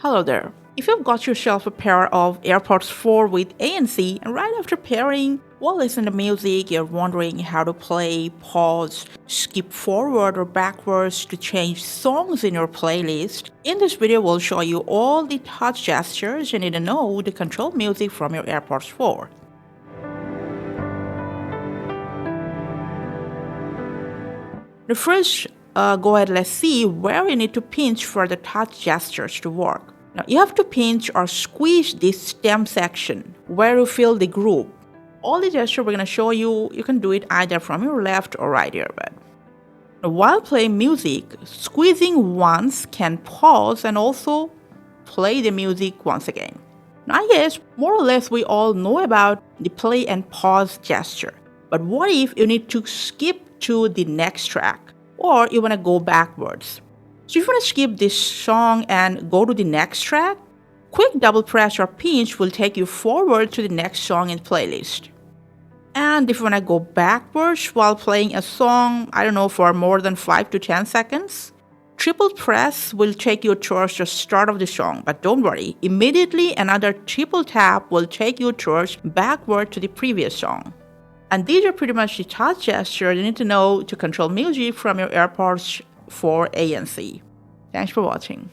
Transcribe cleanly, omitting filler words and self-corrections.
Hello there. If you've got yourself a pair of AirPods 4 with ANC and right after pairing while listening to music, you're wondering how to play, pause, skip forward or backwards to change songs in your playlist, in this video we'll show you all the touch gestures you need to know to control music from your AirPods 4. The first, go ahead, let's see where you need to pinch for the touch gestures to work. Now you have to pinch or squeeze this stem section where you feel the groove. All the gestures we're going to show you, you can do it either from your left or right earbud. Now, while playing music, squeezing once can pause and also play the music once again. Now I guess more or less we all know about the play and pause gesture. But what if you need to skip to the next track or you want to go backwards? So if you want to skip this song and go to the next track, quick double press or pinch will take you forward to the next song in playlist. And if you want to go backwards while playing a song, I don't know, for more than 5 to 10 seconds, triple press will take you towards the start of the song. But don't worry, immediately another triple tap will take you towards backward to the previous song. And these are pretty much the touch gestures you need to know to control music from your AirPods 4 ANC. Thanks for watching.